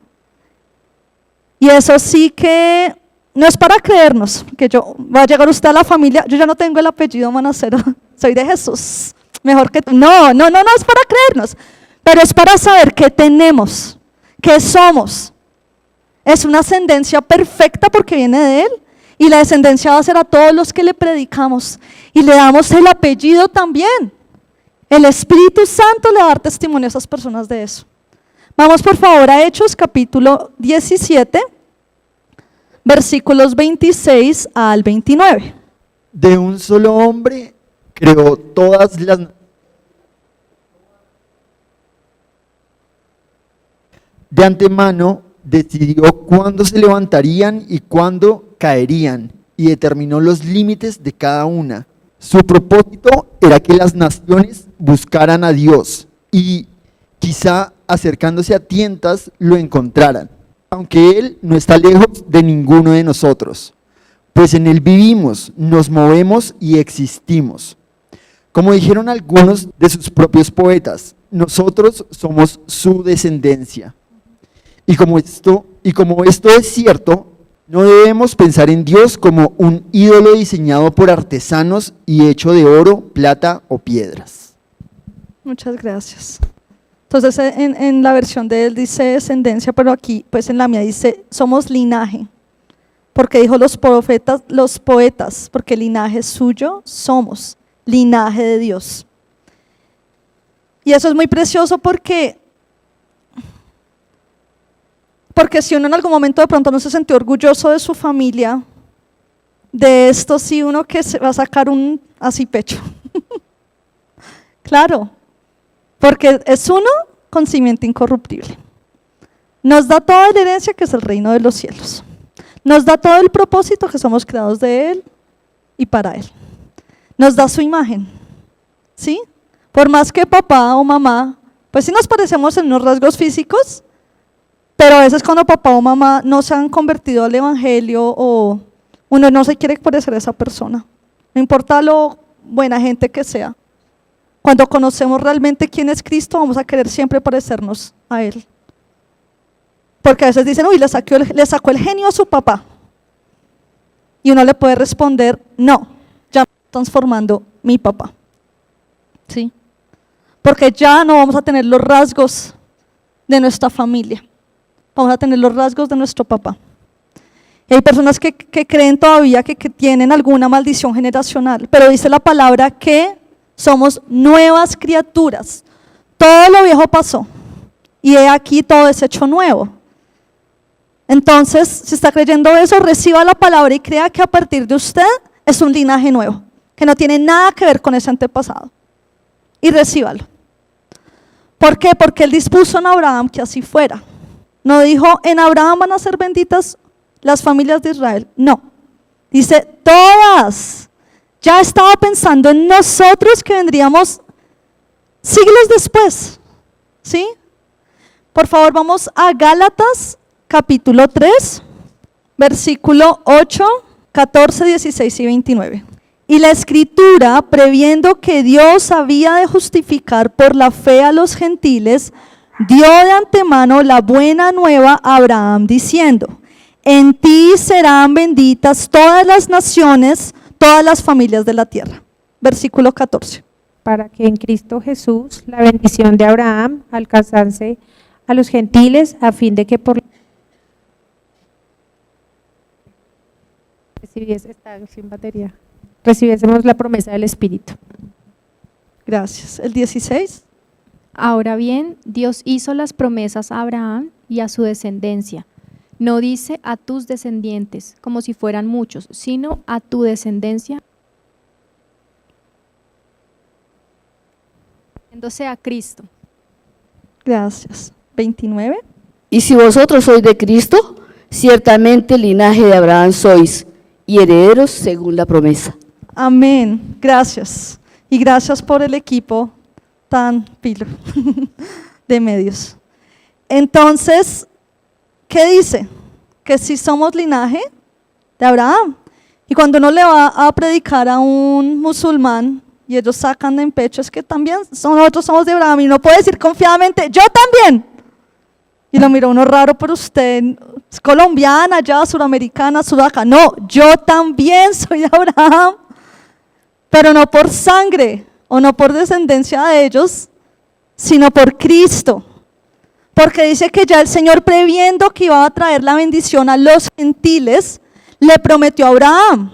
Y eso sí que no es para creernos, que yo va a llegar usted a la familia, yo ya no tengo el apellido Manacero, soy de Jesús, mejor que tú. No es para creernos, pero es para saber qué tenemos, qué somos. Es una ascendencia perfecta porque viene de Él, y la descendencia va a ser a todos los que le predicamos, y le damos el apellido también. El Espíritu Santo le va a dar testimonio a esas personas de eso. Vamos por favor a Hechos capítulo 17, versículos 26 al 29. De un solo hombre creó todas las... De antemano decidió cuándo se levantarían y cuándo caerían, y determinó los límites de cada una. Su propósito era que las naciones buscaran a Dios y quizá acercándose a tientas lo encontraran, aunque Él no está lejos de ninguno de nosotros, pues en Él vivimos, nos movemos y existimos. Como dijeron algunos de sus propios poetas, nosotros somos su descendencia. Y como esto es cierto, no debemos pensar en Dios como un ídolo diseñado por artesanos y hecho de oro, plata o piedras. Muchas gracias. Entonces en la versión de él dice descendencia, pero aquí pues en la mía dice somos linaje, porque dijo los profetas, los poetas, porque linaje es suyo, somos linaje de Dios. Y eso es muy precioso porque si uno en algún momento de pronto no se sintió orgulloso de su familia, de esto sí uno que se va a sacar un así pecho. Claro, porque es uno con simiente incorruptible. Nos da toda la herencia que es el reino de los cielos. Nos da todo el propósito que somos creados de Él y para Él. Nos da su imagen, ¿sí? Por más que papá o mamá, pues sí nos parecemos en unos rasgos físicos, pero a veces cuando papá o mamá no se han convertido al evangelio o uno no se quiere parecer a esa persona, no importa lo buena gente que sea. Cuando conocemos realmente quién es Cristo, vamos a querer siempre parecernos a Él. Porque a veces dicen, uy, le sacó el genio a su papá. Y uno le puede responder, no, ya me está transformando mi papá. ¿Sí? Porque ya no vamos a tener los rasgos de nuestra familia. Vamos a tener los rasgos de nuestro papá. Y hay personas que creen todavía que tienen alguna maldición generacional, pero dice la palabra que somos nuevas criaturas. Todo lo viejo pasó y he aquí todo es hecho nuevo. Entonces, si está creyendo eso, reciba la palabra y crea que a partir de usted es un linaje nuevo, que no tiene nada que ver con ese antepasado. Y recíbalo. ¿Por qué? Porque Él dispuso en Abraham que así fuera. No dijo, en Abraham van a ser benditas las familias de Israel. No. Dice, todas. Ya estaba pensando en nosotros que vendríamos siglos después. ¿Sí? Por favor, vamos a Gálatas capítulo 3, versículo 8, 14, 16 y 29. Y la Escritura, previendo que Dios había de justificar por la fe a los gentiles, dio de antemano la buena nueva a Abraham, diciendo, en ti serán benditas todas las naciones, todas las familias de la tierra. Versículo 14. Para que en Cristo Jesús la bendición de Abraham alcanzase a los gentiles, a fin de que por recibiésemos la promesa del Espíritu. Gracias. El 16. Ahora bien, Dios hizo las promesas a Abraham y a su descendencia. No dice a tus descendientes, como si fueran muchos, sino a tu descendencia. Yéndose a Cristo. Gracias. 29. Y si vosotros sois de Cristo, ciertamente linaje de Abraham sois, y herederos según la promesa. Amén. Gracias. Y gracias por el equipo tan pilo de medios. Entonces, ¿qué dice? Que si somos linaje de Abraham. Y cuando uno le va a predicar a un musulmán y ellos sacan en pecho, es que también nosotros somos de Abraham, y uno puede decir confiadamente, yo también. Y lo mira uno raro, pero usted es colombiana, ya suramericana, sudaca. No, yo también soy de Abraham, pero no por sangre o no por descendencia de ellos, sino por Cristo. Porque dice que ya el Señor, previendo que iba a traer la bendición a los gentiles, le prometió a Abraham.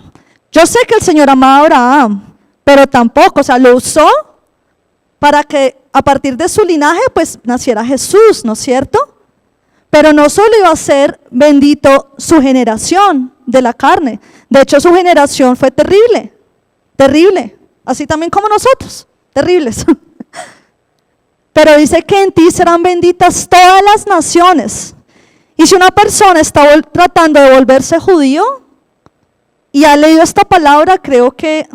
Yo sé que el Señor amaba a Abraham, pero tampoco, o sea, lo usó para que a partir de su linaje pues naciera Jesús, ¿no es cierto? Pero no solo iba a ser bendito su generación de la carne, de hecho su generación fue terrible, terrible, así también como nosotros, terribles. Pero dice que en ti serán benditas todas las naciones. Y si una persona está tratando de volverse judío y ha leído esta palabra, creo que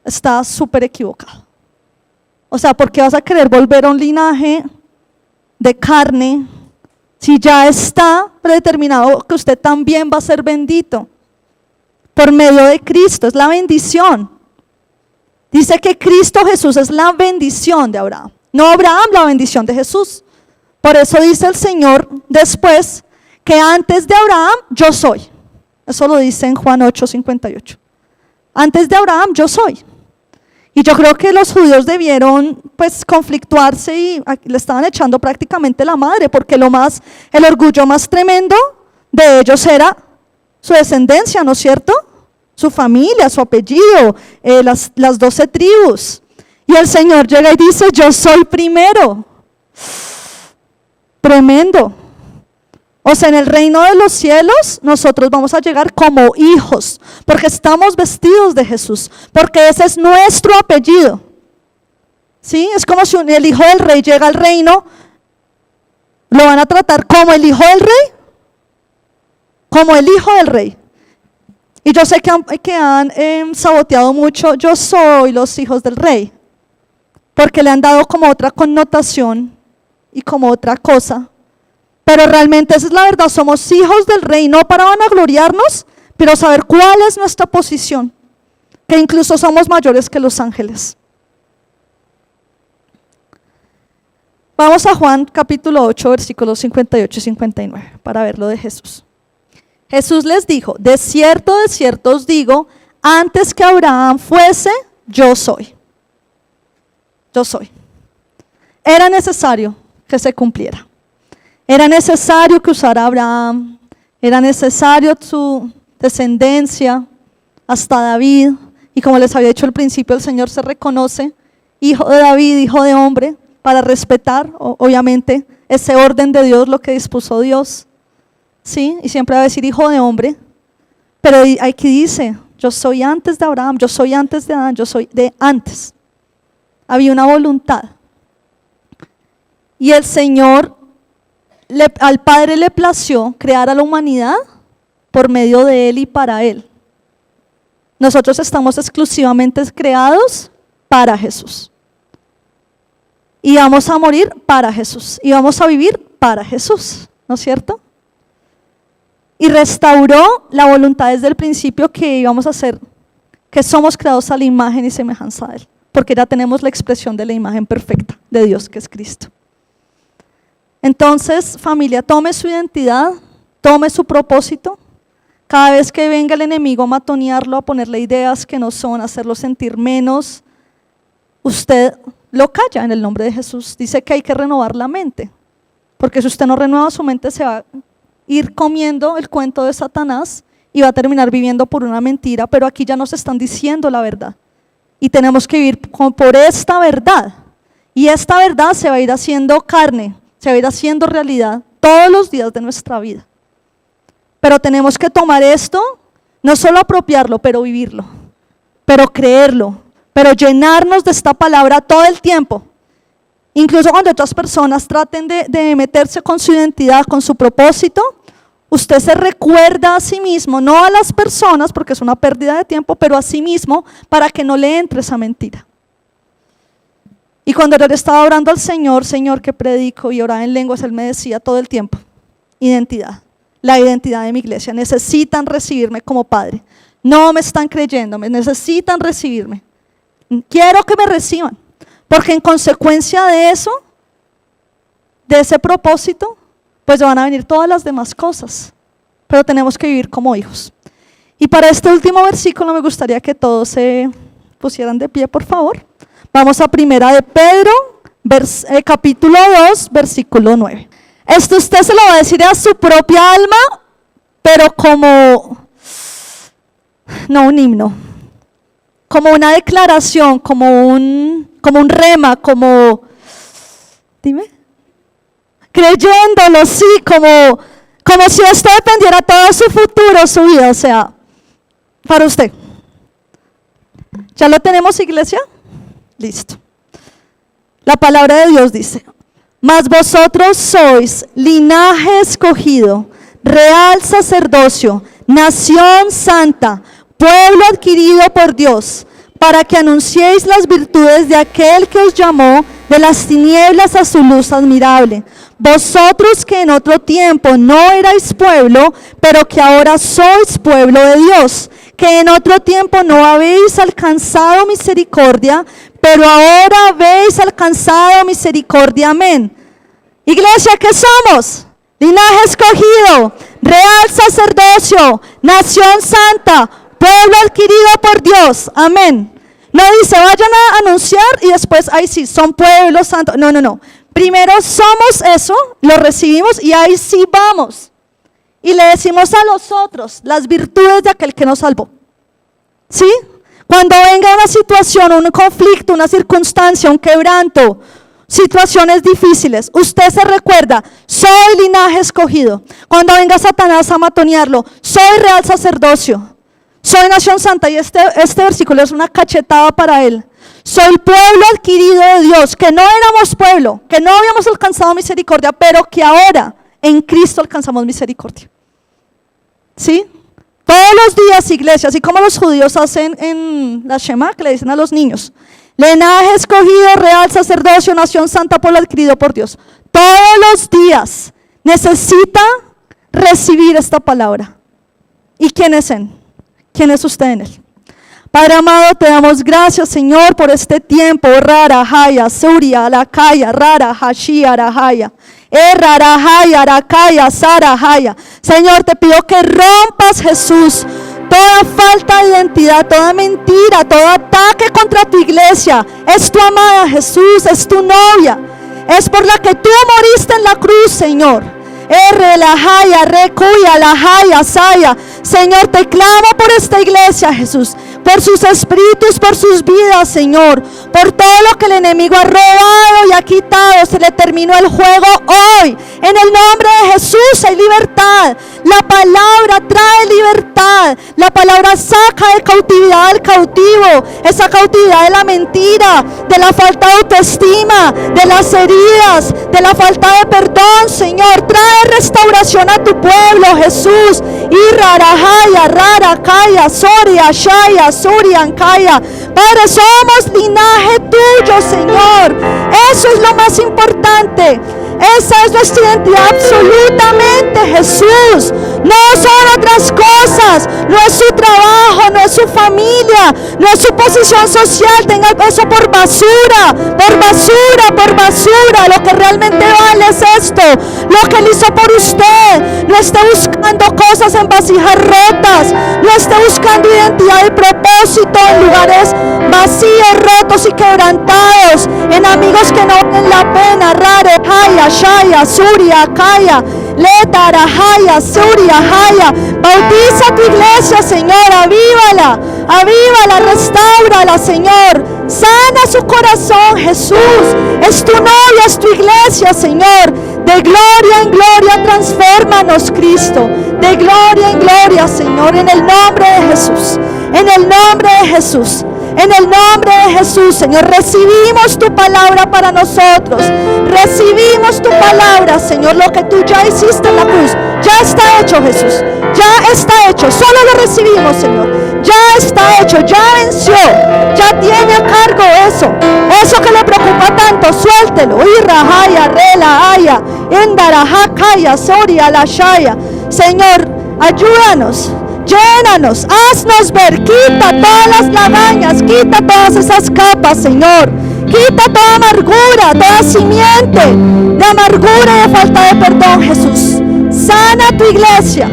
está súper equivocado. O sea, ¿por qué vas a querer volver a un linaje de carne si ya está predeterminado que usted también va a ser bendito por medio de Cristo? Es la bendición. Dice que Cristo Jesús es la bendición de Abraham, no Abraham la bendición de Jesús. Por eso dice el Señor después que antes de Abraham yo soy. Eso lo dice en Juan 8:58. Antes de Abraham yo soy. Y yo creo que los judíos debieron pues conflictuarse y le estaban echando prácticamente la madre, porque el orgullo más tremendo de ellos era su descendencia, ¿no es cierto? Su familia, su apellido, las 12 tribus. Y el Señor llega y dice, yo soy primero. Tremendo. O sea, en el reino de los cielos nosotros vamos a llegar como hijos, porque estamos vestidos de Jesús, porque ese es nuestro apellido. ¿Sí? Es como si el hijo del rey llega al reino, ¿lo van a tratar como el hijo del rey? Como el hijo del rey. Y yo sé que han saboteado mucho, yo soy los hijos del rey, porque le han dado como otra connotación y como otra cosa. Pero realmente esa es la verdad, somos hijos del rey, no para vanagloriarnos, pero saber cuál es nuestra posición, que incluso somos mayores que los ángeles. Vamos a Juan capítulo 8, versículos 58 y 59, para ver lo de Jesús. Jesús les dijo, de cierto os digo, antes que Abraham fuese, yo soy. Yo soy. Era necesario que se cumpliera. Era necesario que usara Abraham, era necesario su descendencia hasta David. Y como les había dicho al principio, el Señor se reconoce hijo de David, hijo de hombre, para respetar, obviamente, ese orden de Dios, lo que dispuso Dios. ¿Sí? Y siempre va a decir hijo de hombre. Pero aquí dice, yo soy antes de Abraham, yo soy antes de Adán, yo soy de antes. Había una voluntad. Y el Señor, al Padre le plació crear a la humanidad por medio de Él y para Él. Nosotros estamos exclusivamente creados para Jesús. Y vamos a morir para Jesús. Y vamos a vivir para Jesús, ¿no es cierto? Y restauró la voluntad desde el principio que íbamos a ser, que somos creados a la imagen y semejanza de Él. Porque ya tenemos la expresión de la imagen perfecta de Dios, que es Cristo. Entonces, familia, tome su identidad, tome su propósito. Cada vez que venga el enemigo a matonearlo, a ponerle ideas que no son, a hacerlo sentir menos, usted lo calla en el nombre de Jesús. Dice que hay que renovar la mente, porque si usted no renueva su mente, se va a ir comiendo el cuento de Satanás y va a terminar viviendo por una mentira, pero aquí ya nos están diciendo la verdad. Y tenemos que vivir por esta verdad. Y esta verdad se va a ir haciendo carne, se va a ir haciendo realidad todos los días de nuestra vida. Pero tenemos que tomar esto, no solo apropiarlo, pero vivirlo, pero creerlo, pero llenarnos de esta palabra todo el tiempo. incluso cuando otras personas traten de meterse con su identidad, con su propósito, usted se recuerda a sí mismo, no a las personas porque es una pérdida de tiempo, pero a sí mismo para que no le entre esa mentira. Y cuando yo le estaba orando al Señor, Señor, que predico y oraba en lenguas, Él me decía todo el tiempo, identidad, la identidad de mi iglesia. Necesitan recibirme como padre. No me están creyendo, me necesitan recibirme. Quiero que me reciban, porque en consecuencia de eso, de ese propósito, pues van a venir todas las demás cosas. Pero tenemos que vivir como hijos. Y para este último versículo me gustaría que todos se pusieran de pie, por favor. Vamos a Primera de Pedro, capítulo 2, versículo 9. Esto usted se lo va a decir a su propia alma, pero como, no un himno, como una declaración, como un rema, como, dime, creyéndolo, sí, como si esto dependiera todo su futuro, su vida, o sea, para usted. ¿Ya lo tenemos, iglesia? Listo. La palabra de Dios dice: mas vosotros sois linaje escogido, real sacerdocio, nación santa, pueblo adquirido por Dios, para que anunciéis las virtudes de aquel que os llamó de las tinieblas a su luz admirable. Vosotros que en otro tiempo no erais pueblo, pero que ahora sois pueblo de Dios, que en otro tiempo no habéis alcanzado misericordia, pero ahora habéis alcanzado misericordia. Amén. Iglesia, ¿qué somos? Linaje escogido, real sacerdocio, nación santa, pueblo adquirido por Dios. Amén. No dice vayan a anunciar y después ahí sí son pueblos santos. No, no, no. Primero somos eso, lo recibimos y ahí sí vamos. Y le decimos a los otros las virtudes de aquel que nos salvó. ¿Sí? Cuando venga una situación, un conflicto, una circunstancia, un quebranto, situaciones difíciles, usted se recuerda, soy linaje escogido. Cuando venga Satanás a matonearlo, soy real sacerdocio, soy nación santa. Y este versículo es una cachetada para él. Soy pueblo adquirido de Dios, que no éramos pueblo, que no habíamos alcanzado misericordia, pero que ahora en Cristo alcanzamos misericordia. ¿Sí? Todos los días, iglesia, así como los judíos hacen en la Shema, que le dicen a los niños: linaje escogido, real sacerdocio, nación santa, pueblo adquirido por Dios. Todos los días necesita recibir esta palabra. ¿Y quién es Él? ¿Quién es usted en Él? Padre amado, te damos gracias, Señor, por este tiempo. Rara, Haya, Suria, Alakaya, Rara, Hashi, Arahaya. Rarahaya, Arakaya, Sarahaya. Señor, te pido que rompas, Jesús, toda falta de identidad, toda mentira, todo ataque contra tu iglesia. Es tu amada, Jesús, es tu novia. Es por la que tú moriste en la cruz, Señor. Relajaya, Recuya, Lajaya, Saya. Señor, te clamo por esta iglesia, Jesús, por sus espíritus, por sus vidas, Señor, por todo lo que el enemigo ha robado y ha quitado. Se le terminó el juego hoy. En el nombre de Jesús hay libertad. La palabra trae libertad. La palabra saca de cautividad al cautivo, esa cautividad de la mentira, de la falta de autoestima, de las heridas, de la falta de perdón. Señor, trae restauración a tu pueblo, Jesús. Y Rarahaya, Rarakaya, Soria, Shaya, Suriankaya. Padre, somos linaje tuyo, Señor. Eso es lo más importante. Esa es nuestra identidad absolutamente, Jesús. No son otras cosas. No es su trabajo, no es su familia, no es su posición social. Tenga eso por basura, por basura, por basura. Lo que realmente vale es esto, lo que Él hizo por usted. No esté buscando cosas en vasijas rotas. No esté buscando identidad y propósito en lugares vacíos, rotos y quebrantados, en amigos que no valen la pena. Rare, Haya, Shaya, Suria, Kaya, Leta, Arahaya, Suria, Haya. Bautiza tu iglesia, Señor, avívala, avívala, restáurala, Señor. Sana su corazón, Jesús. Es tu novia, es tu iglesia, Señor. De gloria en gloria, transfórmanos, Cristo. De gloria en gloria, Señor, en el nombre de Jesús. En el nombre de Jesús. En el nombre de Jesús, Señor, recibimos tu palabra para nosotros. Recibimos tu palabra, Señor, lo que tú ya hiciste en la cruz. Ya está hecho, Jesús. Ya está hecho. Solo lo recibimos, Señor. Ya está hecho, ya venció. Ya tiene a cargo eso. Eso que le preocupa tanto, suéltelo. Irrahaya, relahaya, endarajakaya, soria, lashaya. Señor, ayúdanos. Llénanos, haznos ver, quita todas las lagañas, quita todas esas capas, Señor. Quita toda amargura, toda simiente de amargura y de falta de perdón, Jesús. Sana tu iglesia,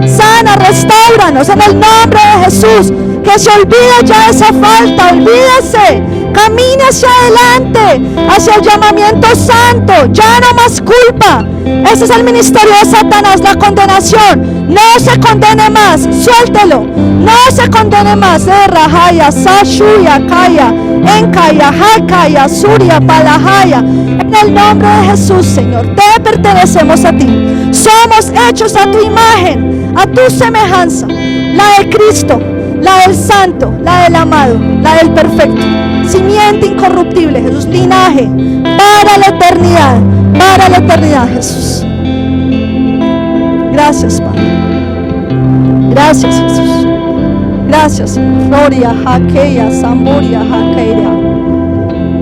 sana, restáuranos en el nombre de Jesús. Que se olvide ya esa falta, olvídese. Camine hacia adelante, hacia el llamamiento santo. Ya no más culpa. Ese es el ministerio de Satanás, la condenación. No se condene más, suéltelo. No se condene más. Rajaya, Sashuya, Kaya, Enkaya, Hakaya, Surya, Palahaya. En el nombre de Jesús, Señor, te pertenecemos a ti. Somos hechos a tu imagen, a tu semejanza. La de Cristo, la del Santo, la del amado, la del perfecto. Simiente incorruptible, Jesús, linaje para la eternidad, Jesús. Gracias, Padre. Gracias, Jesús. Gracias, Señor. Gloria, Jaqueya, Zamboria, Jaqueya.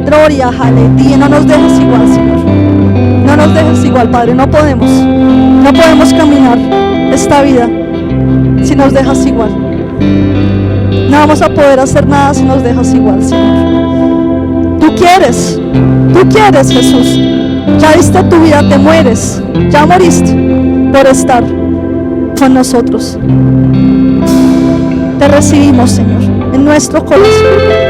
Gloria, Jaletia. No nos dejes igual, Señor. No nos dejes igual, Padre. No podemos caminar esta vida si nos dejas igual. No vamos a poder hacer nada si nos dejas igual, Señor. Tú quieres, Jesús. Ya diste tu vida, te mueres, ya moriste por estar con nosotros. Te recibimos, Señor, en nuestro corazón.